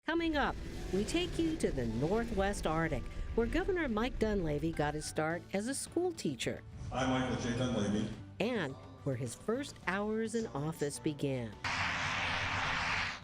Coming up, we take you to the Northwest Arctic, where Governor Mike Dunleavy got his start as a school teacher. I'm Michael J. Dunleavy. And where his first hours in office began.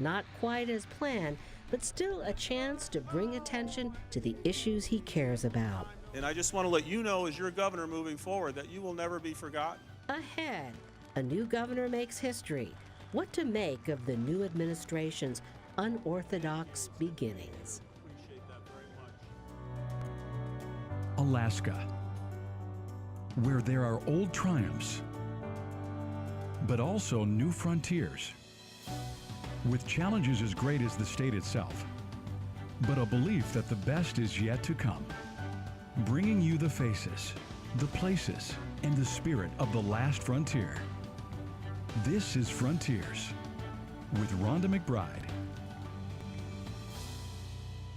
Not quite as planned, but still a chance to bring attention to the issues he cares about. And I just want to let you know, as your governor moving forward, that you will never be forgotten. Ahead, a new governor makes history. What to make of the new administration's unorthodox beginnings. Appreciate that very much. Alaska, where there are old triumphs, but also new frontiers, with challenges as great as the state itself, but a belief that the best is yet to come. Bringing you the faces, the places, and the spirit of the last frontier. This is Frontiers with Rhonda McBride.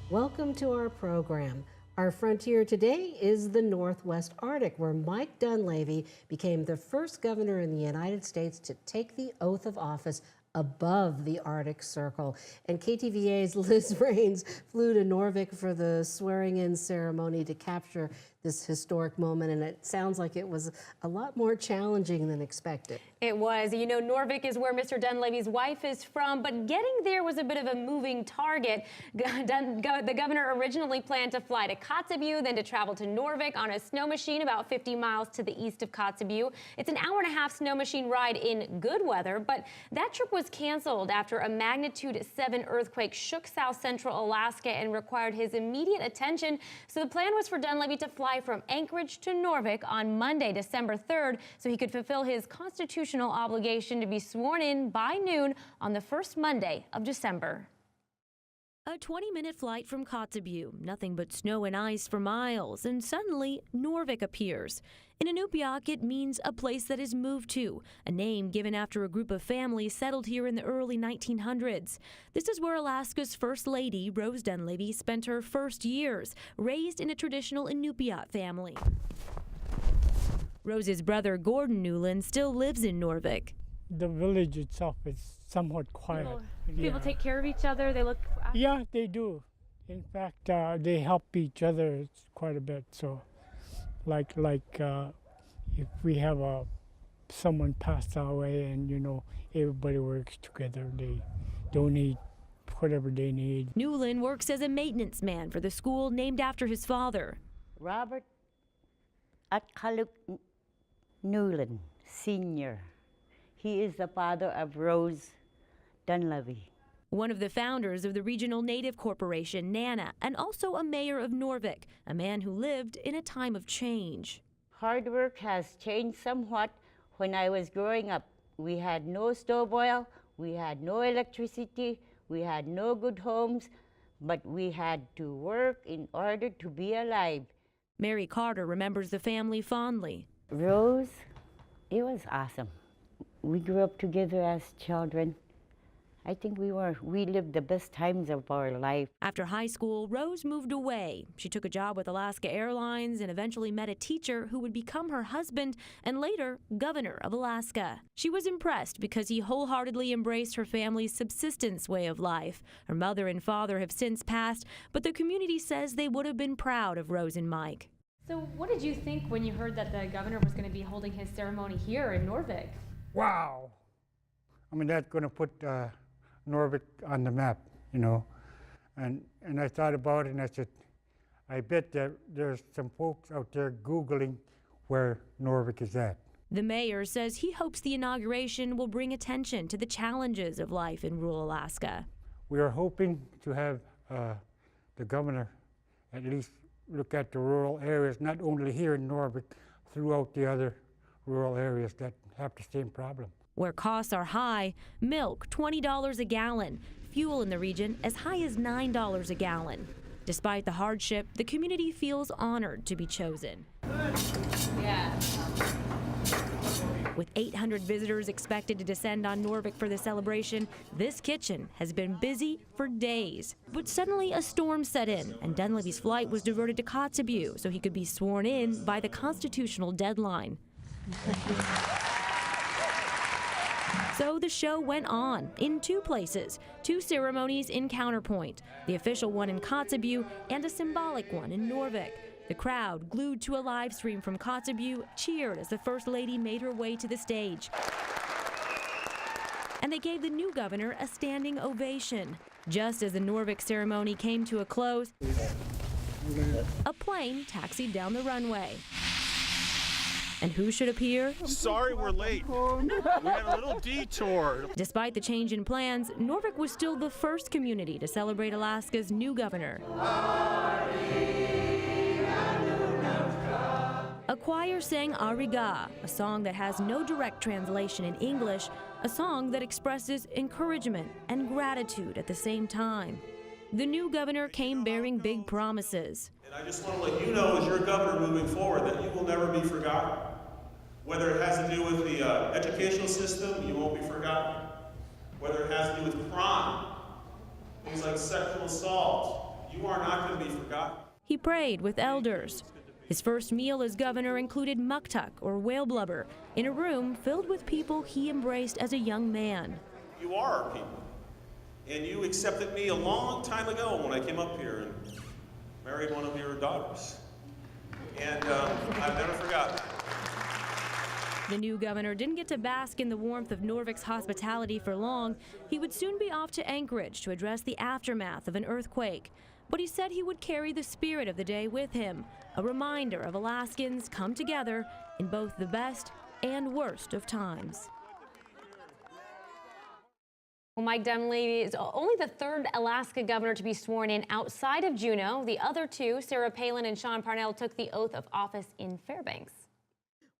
Welcome to our program. Our frontier today is the Northwest Arctic, where Mike Dunleavy became the first governor in the United States to take the oath of office above the Arctic Circle. And KTVA's Liz Raines flew to Noorvik for the swearing-in ceremony to capture this historic moment, and it sounds like it was a lot more challenging than expected. It was. You know, Noorvik is where Mr. Dunleavy's wife is from, but getting there was a bit of a moving target. The governor originally planned to fly to Kotzebue, then to travel to Noorvik on a snow machine about 50 miles to the east of Kotzebue. It's an hour-and-a-half snow machine ride in good weather, but that trip was canceled after a magnitude 7 earthquake shook Southcentral Alaska and required his immediate attention. So the plan was for Dunleavy to fly from Anchorage to Noorvik on Monday, December 3rd, so he could fulfill his constitutional obligation to be sworn in by noon on the first Monday of December. A 20-minute flight from Kotzebue, nothing but snow and ice for miles, and suddenly Noorvik appears. In Inupiaq, it means a place that is moved to, a name given after a group of families settled here in the early 1900s. This is where Alaska's First Lady, Rose Dunleavy, spent her first years, raised in a traditional Inupiaq family. Rose's brother, Gordon Newland, still lives in Noorvik. The village itself is somewhat quiet. People take care of each other. They look. Yeah, they do. In fact, they help each other quite a bit. So, like if we have someone passed away, and everybody works together, they donate whatever they need. Newland works as a maintenance man for the school named after his father. Robert Atkaluk Newland, Sr. He is the father of Rose Dunleavy. One of the founders of the Regional Native Corporation, NANA, and also a mayor of Noorvik, a man who lived in a time of change. Hard work has changed somewhat. When I was growing up, we had no stove oil, we had no electricity, we had no good homes, but we had to work in order to be alive. Mary Carter remembers the family fondly. Rose, it was awesome. We grew up together as children. I think we lived the best times of our life. After high school, Rose moved away. She took a job with Alaska Airlines and eventually met a teacher who would become her husband and later governor of Alaska. She was impressed because he wholeheartedly embraced her family's subsistence way of life. Her mother and father have since passed, but the community says they would have been proud of Rose and Mike. So what did you think when you heard that the governor was going to be holding his ceremony here in Noorvik? Wow! I mean, that's going to put Noorvik on the map, And I thought about it, and I said, I bet that there's some folks out there Googling where Noorvik is at. The mayor says he hopes the inauguration will bring attention to the challenges of life in rural Alaska. We are hoping to have the governor at least look at the rural areas, not only here in Noorvik, throughout the other rural areas that have the same problem. Where costs are high, milk $20 a gallon, fuel in the region as high as $9 a gallon. Despite the hardship, the community feels honored to be chosen. Yeah. With 800 visitors expected to descend on Noorvik for the celebration, this kitchen has been busy for days. But suddenly a storm set in, and Dunleavy's flight was diverted to Kotzebue so he could be sworn in by the constitutional deadline. So the show went on in two places, two ceremonies in Counterpoint, the official one in Kotzebue and a symbolic one in Noorvik. The crowd, glued to a live stream from Kotzebue, cheered as the First Lady made her way to the stage. And they gave the new governor a standing ovation. Just as the Noorvik ceremony came to a close, a plane taxied down the runway. And who should appear? Sorry we're late. We had a little detour. Despite the change in plans, Noorvik was still the first community to celebrate Alaska's new governor. A choir sang Ariga, a song that has no direct translation in English, a song that expresses encouragement and gratitude at the same time. The new governor came bearing big promises. And I just want to let you know, as your governor moving forward, that you will never be forgotten. Whether it has to do with the educational system, you won't be forgotten. Whether it has to do with crime, things like sexual assault, you are not going to be forgotten. He prayed with elders. His first meal as governor included muktuk, or whale blubber, in a room filled with people he embraced as a young man. You are our people. And you accepted me a long time ago when I came up here and married one of your daughters. And I've never forgotten that. The new governor didn't get to bask in the warmth of Noorvik's hospitality for long. He would soon be off to Anchorage to address the aftermath of an earthquake. But he said he would carry the spirit of the day with him, a reminder of Alaskans come together in both the best and worst of times. Well, Mike Dunleavy is only the third Alaska governor to be sworn in outside of Juneau. The other two, Sarah Palin and Sean Parnell, took the oath of office in Fairbanks.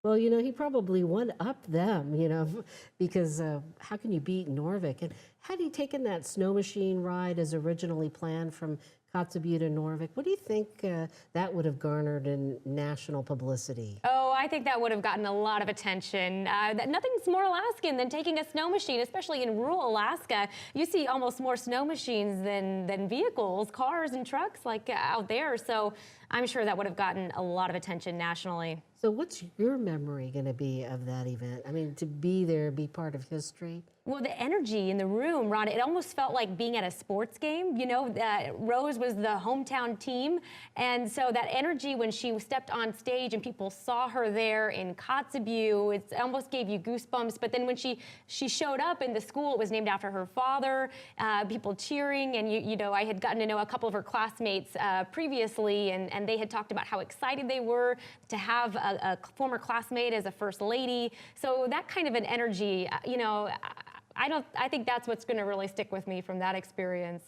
Well, you know, he probably one-upped them, you know, because how can you beat Noorvik? And had he taken that snow machine ride as originally planned from Kotzebue to Noorvik, what do you think that would have garnered in national publicity? Oh, I think that would have gotten a lot of attention. Nothing's more Alaskan than taking a snow machine, especially in rural Alaska. You see almost more snow machines than vehicles, cars and trucks like out there. So I'm sure that would have gotten a lot of attention nationally. So what's your memory going to be of that event? I mean, to be there, be part of history? Well, the energy in the room, Ron, it almost felt like being at a sports game. You know, Rose was the hometown team. And so that energy when she stepped on stage and people saw her there in Kotzebue, it almost gave you goosebumps. But then when she showed up in the school, it was named after her father, people cheering. And, you know, I had gotten to know a couple of her classmates previously, and they had talked about how excited they were to have a former classmate as a first lady. So that kind of an energy, you know, I think that's what's going to really stick with me from that experience.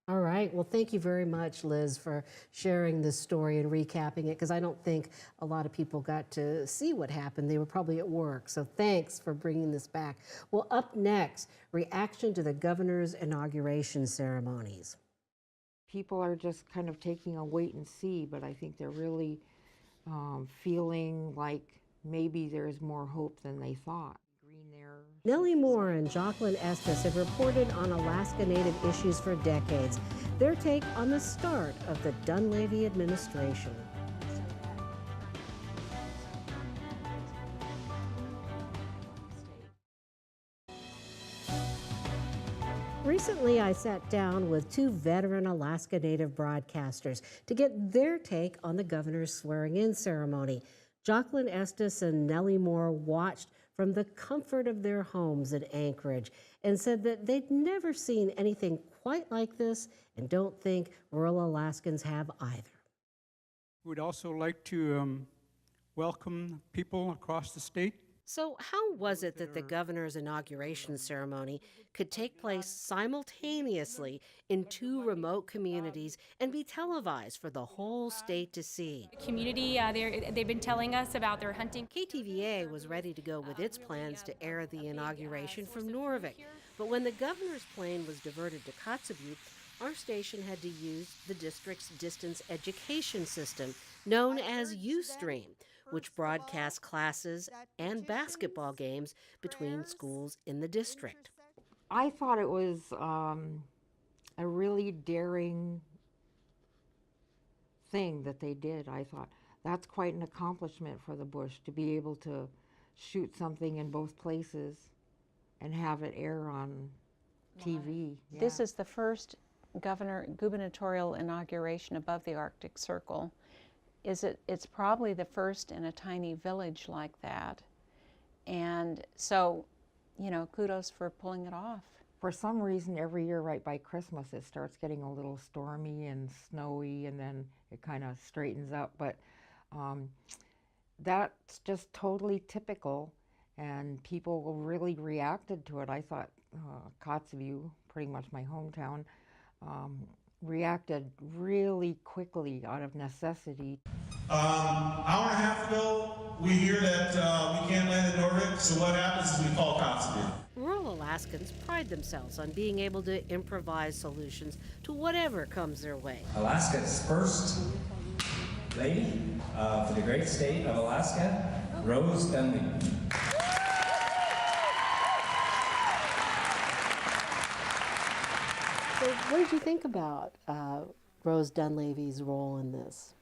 All right. Well, thank you very much, Liz, for sharing this story and recapping it, because I don't think a lot of people got to see what happened. They were probably at work. So thanks for bringing this back. Well, up next, reaction to the governor's inauguration ceremonies. People are just kind of taking a wait and see, but I think they're really feeling like maybe there's more hope than they thought. Nellie Moore and Jocelyn Estes have reported on Alaska Native issues for decades. Their take on the start of the Dunleavy administration. Recently, I sat down with two veteran Alaska Native broadcasters to get their take on the governor's swearing-in ceremony. Jocelyn Estes and Nellie Moore watched from the comfort of their homes in Anchorage and said that they'd never seen anything quite like this and don't think rural Alaskans have either. We'd also like to welcome people across the state. So how was it that the governor's inauguration ceremony could take place simultaneously in two remote communities and be televised for the whole state to see? The community, they've been telling us about their hunting. KTVA was ready to go with its plans to air the inauguration from Noorvik, but when the governor's plane was diverted to Kotzebue, our station had to use the district's distance education system, known as Ustream, which broadcasts classes and basketball games between schools in the district. I thought it was a really daring thing that they did. I thought that's quite an accomplishment for the Bush to be able to shoot something in both places and have it air on TV. Yeah. This is the first gubernatorial inauguration above the Arctic Circle. It's probably the first in a tiny village like that. And so, you know, kudos for pulling it off. For some reason, every year right by Christmas, it starts getting a little stormy and snowy, and then it kind of straightens up. But that's just totally typical, and people really reacted to it. I thought Kotzebue, pretty much my hometown, reacted really quickly out of necessity. Hour and a half ago, we hear that we can't land in Noorvik, so what happens is we call Kotzebue. Rural Alaskans pride themselves on being able to improvise solutions to whatever comes their way. Alaska's first lady for the great state of Alaska, Rose Dunleavy. So what did you think about Rose Dunleavy's role in this?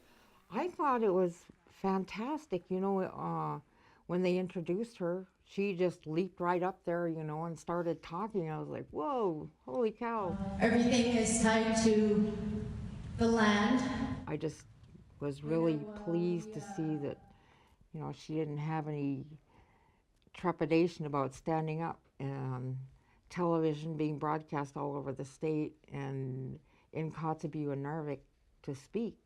I thought it was fantastic. You know, when they introduced her, she just leaped right up there, you know, and started talking. I was like, whoa, holy cow. Everything is tied to the land. I just was really pleased to see that, you know, she didn't have any trepidation about standing up and television being broadcast all over the state and in Kotzebue and Noorvik to speak.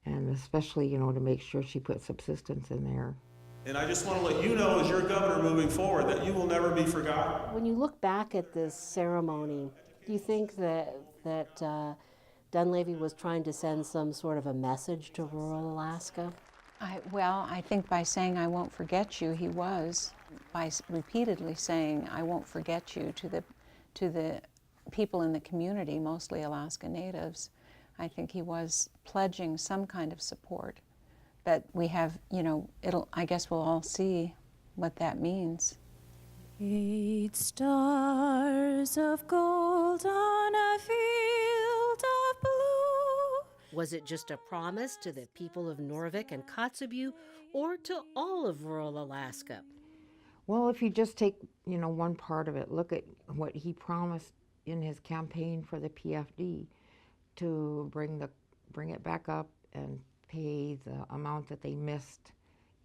And especially, you know, to make sure she put subsistence in there. And I just want to let you know, as your governor moving forward, that you will never be forgotten. When you look back at this ceremony, do you think that Dunleavy was trying to send some sort of a message to rural Alaska? Well, I think by saying I won't forget you, he was. By repeatedly saying I won't forget you to the people in the community, mostly Alaska Natives, I think he was pledging some kind of support. But we have, you know, I guess we'll all see what that means. 8 stars of gold on a field of blue. Was it just a promise to the people of Noorvik and Kotzebue, or to all of rural Alaska? Well, if you just take, you know, one part of it, look at what he promised in his campaign for the PFD to bring it back up and pay the amount that they missed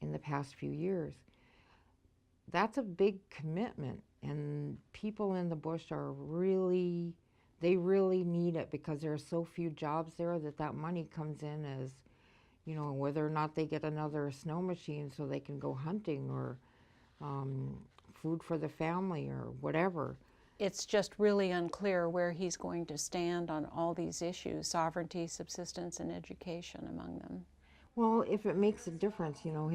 in the past few years. That's a big commitment, and people in the bush are really need it because there are so few jobs there that money comes in as, you know, whether or not they get another snow machine so they can go hunting or food for the family or whatever. It's just really unclear where he's going to stand on all these issues, sovereignty, subsistence, and education among them. Well, if it makes a difference, you know,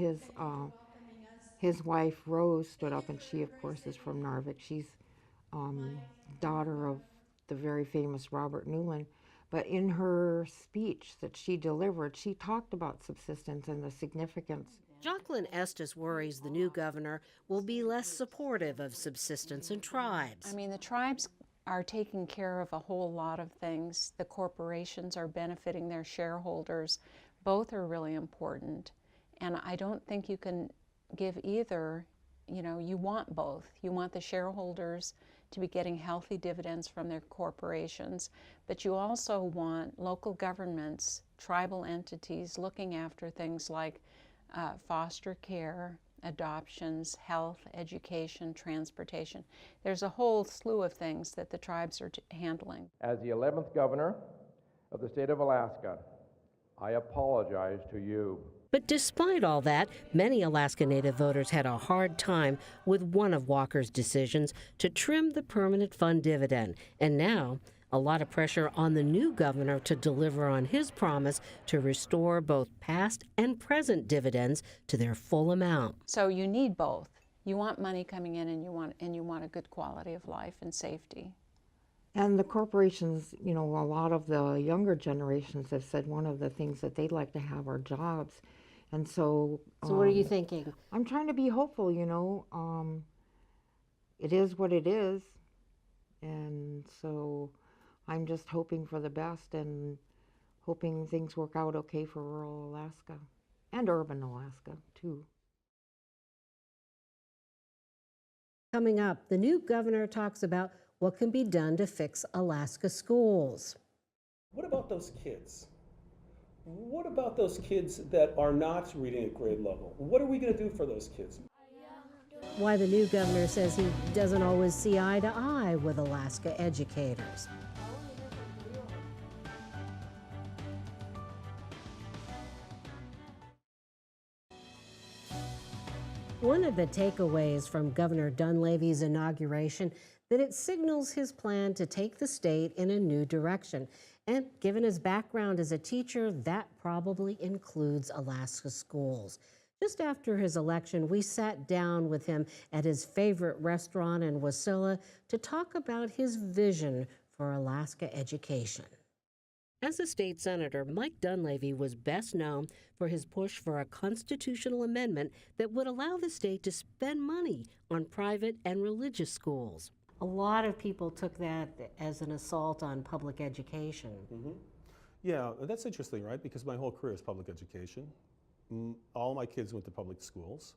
his wife Rose stood up, and she, of course, is from Noorvik. She's daughter of the very famous Robert Newland. But in her speech that she delivered, she talked about subsistence and the significance. Jacqueline Estes worries the new governor will be less supportive of subsistence and tribes. I mean, the tribes are taking care of a whole lot of things. The corporations are benefiting their shareholders. Both are really important. And I don't think you can give either. You know, you want both. You want the shareholders to be getting healthy dividends from their corporations, but you also want local governments, tribal entities looking after things like foster care, adoptions, health, education, transportation. There's a whole slew of things that the tribes are handling. As the 11th governor of the state of Alaska, I apologize to you. But despite all that, many Alaska Native voters had a hard time with one of Walker's decisions to trim the permanent fund dividend. And now, a lot of pressure on the new governor to deliver on his promise to restore both past and present dividends to their full amount. So you need both. You want money coming in, and you want a good quality of life and safety. And the corporations, you know, a lot of the younger generations have said one of the things that they'd like to have are jobs. And so... So what are you thinking? I'm trying to be hopeful, you know. It is what it is. And so I'm just hoping for the best and hoping things work out okay for rural Alaska and urban Alaska, too. Coming up, the new governor talks about what can be done to fix Alaska schools. What about those kids? What about those kids that are not reading at grade level? What are we going to do for those kids? Why the new governor says he doesn't always see eye to eye with Alaska educators. One of the takeaways from Governor Dunleavy's inauguration that it signals his plan to take the state in a new direction. And given his background as a teacher, that probably includes Alaska schools. Just after his election, we sat down with him at his favorite restaurant in Wasilla to talk about his vision for Alaska education. As a state senator, Mike Dunleavy was best known for his push for a constitutional amendment that would allow the state to spend money on private and religious schools. A lot of people took that as an assault on public education. Mm-hmm. Yeah, that's interesting, right? Because my whole career is public education. All my kids went to public schools.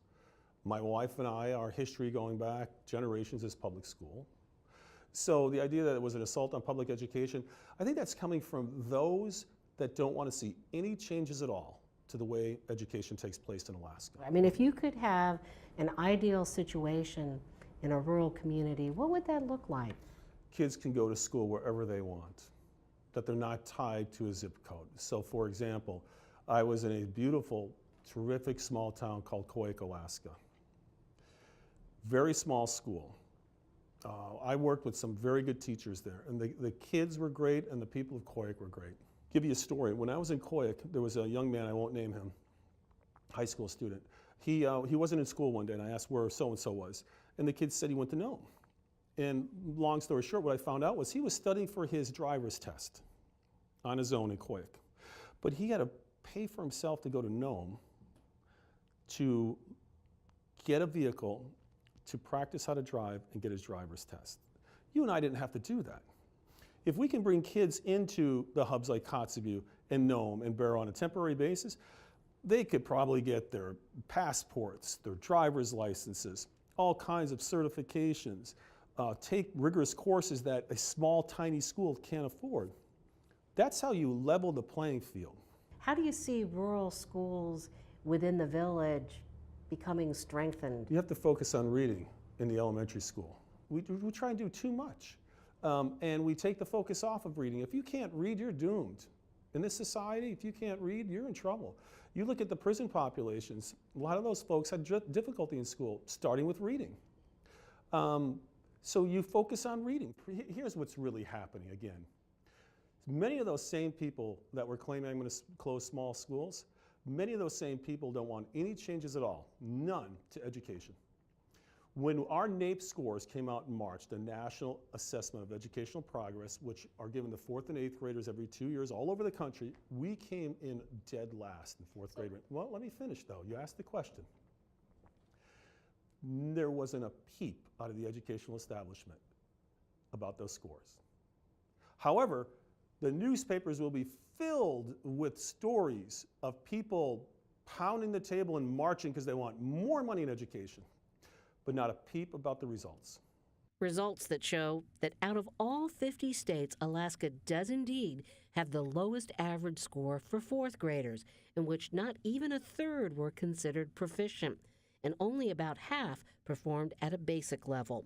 My wife and I, our history going back generations is public school. So the idea that it was an assault on public education, I think that's coming from those that don't want to see any changes at all to the way education takes place in Alaska. I mean, if you could have an ideal situation in a rural community, what would that look like? Kids can go to school wherever they want, that they're not tied to a zip code. So for example, I was in a beautiful, terrific small town called Kotzebue, Alaska. Very small school. I worked with some very good teachers there, and the kids were great, and the people of Kotzebue were great. Give you a story. When I was in Kotzebue, there was a young man, I won't name him, high school student. He wasn't in school one day, and I asked where so-and-so was, and the kid said he went to Nome. And long story short, what I found out was he was studying for his driver's test on his own in Kotzebue. But he had to pay for himself to go to Nome to get a vehicle, to practice how to drive and get his driver's test. You and I didn't have to do that. If we can bring kids into the hubs like Kotzebue and Nome and Barrow on a temporary basis, they could probably get their passports, their driver's licenses, all kinds of certifications, take rigorous courses that a small, tiny school can't afford. That's how you level the playing field. How do you see rural schools within the village becoming strengthened? You have to focus on reading in the elementary school. We try and do too much. And we take the focus off of reading. If you can't read, you're doomed. In this society, if you can't read, you're in trouble. You look at the prison populations, a lot of those folks had difficulty in school, starting with reading. So you focus on reading. Here's what's really happening again. Many of those same people that were claiming I'm going to close small schools, many of those same people don't want any changes at all, none, to education. When our NAEP scores came out in March, the National Assessment of Educational Progress, which are given to 4th and 8th graders every 2 years all over the country, we came in dead last in 4th grade. Well, let me finish though. You asked the question. There wasn't a peep out of the educational establishment about those scores. However, the newspapers will be filled with stories of people pounding the table and marching because they want more money in education, but not a peep about the results. Results that show that out of all 50 states, Alaska does indeed have the lowest average score for 4th graders, in which not even a third were considered proficient, and only about half performed at a basic level.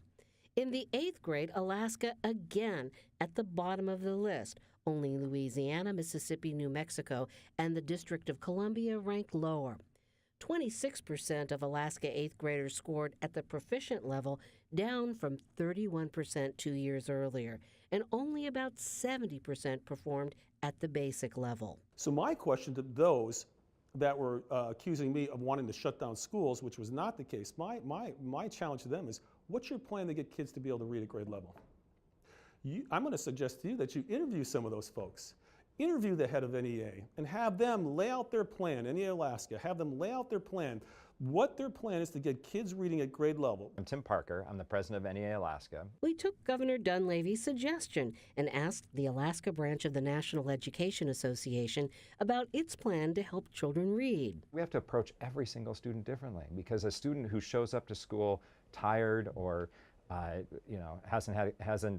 In the 8th grade, Alaska again at the bottom of the list. Only Louisiana, Mississippi, New Mexico, and the District of Columbia rank lower. 26% of Alaska 8th graders scored at the proficient level, down from 31% 2 years earlier, and only about 70% performed at the basic level. So my question to those that were accusing me of wanting to shut down schools, which was not the case, my challenge to them is, what's your plan to get kids to be able to read at grade level? I'm going to suggest to you that you interview some of those folks. Interview the head of NEA and have them lay out their plan, NEA Alaska, have them lay out their plan, what their plan is to get kids reading at grade level. I'm Tim Parker. I'm the president of NEA Alaska. We took Governor Dunleavy's suggestion and asked the Alaska branch of the National Education Association about its plan to help children read. We have to approach every single student differently, because a student who shows up to school tired or hasn't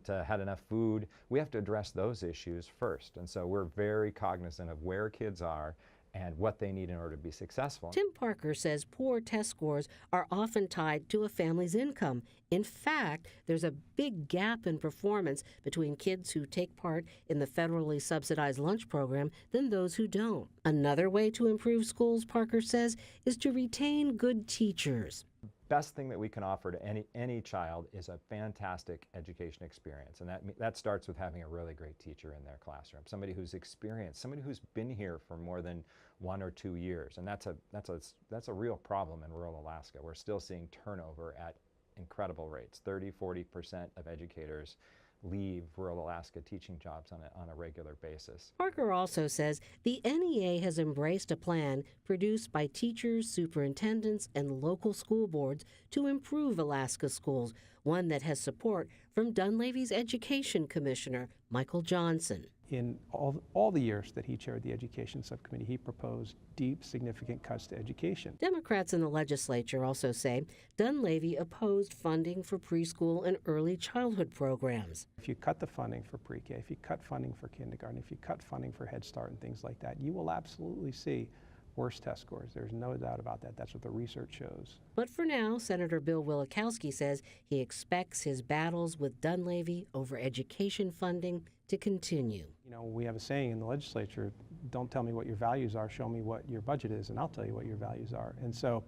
had enough food. We have to address those issues first. And so we're very cognizant of where kids are and what they need in order to be successful. Tim Parker says poor test scores are often tied to a family's income. In fact, there's a big gap in performance between kids who take part in the federally subsidized lunch program than those who don't. Another way to improve schools, Parker says, is to retain good teachers. Best thing that we can offer to any child is a fantastic education experience, and that starts with having a really great teacher in their classroom, somebody who's experienced, somebody who's been here for more than 1 or 2 years, and that's a real problem in rural Alaska. We're still seeing turnover at incredible rates. 30–40% of educators leave rural Alaska teaching jobs on a regular basis. Parker also says the NEA has embraced a plan produced by teachers, superintendents, and local school boards to improve Alaska schools, one that has support from Dunleavy's Education Commissioner, Michael Johnson. In all the years that he chaired the Education Subcommittee, he proposed deep, significant cuts to education. Democrats in the legislature also say Dunleavy opposed funding for preschool and early childhood programs. If you cut the funding for pre-K, if you cut funding for kindergarten, if you cut funding for Head Start and things like that, you will absolutely see worse test scores. There's no doubt about that. That's what the research shows. But for now, Senator Bill Wielechowski says he expects his battles with Dunleavy over education funding to continue. You know, we have a saying in the legislature, don't tell me what your values are, show me what your budget is, and I'll tell you what your values are. And so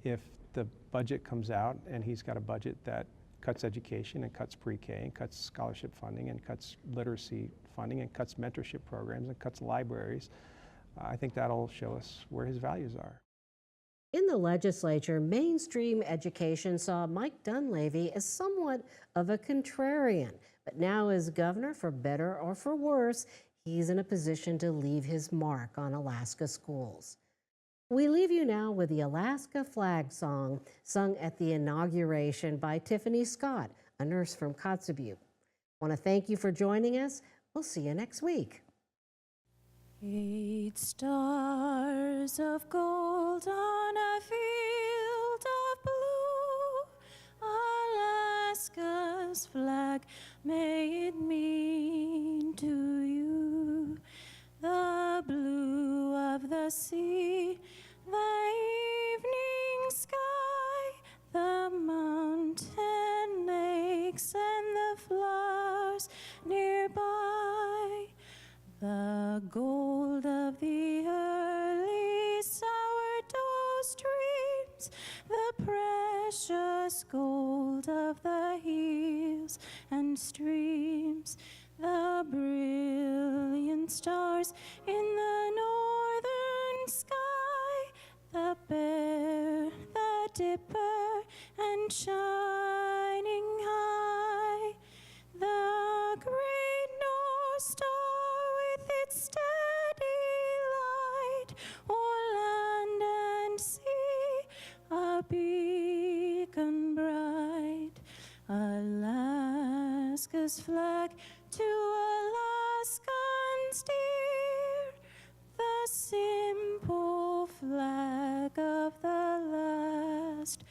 if the budget comes out and he's got a budget that cuts education and cuts pre-K and cuts scholarship funding and cuts literacy funding and cuts mentorship programs and cuts libraries, I think that'll show us where his values are. In the legislature, mainstream education saw Mike Dunleavy as somewhat of a contrarian. But now as governor, for better or for worse, he's in a position to leave his mark on Alaska schools. We leave you now with the Alaska Flag Song, sung at the inauguration by Tiffany Scott, a nurse from Kotzebue. I want to thank you for joining us. We'll see you next week. 8 stars of gold on a field of blue, Alaska's flag, may it mean to you the blue of the sea, the evening sky, the mountain lakes, and the flowers nearby. The gold of the early sourdough streams, the precious gold of the hills and streams, the brilliant stars in the northern sky, the Bear, the Dipper, and shining high, the great North Star with its steady light, o'er land and sea, a beacon bright. Alaska's flag to Alaskans dear, the simple flag of the last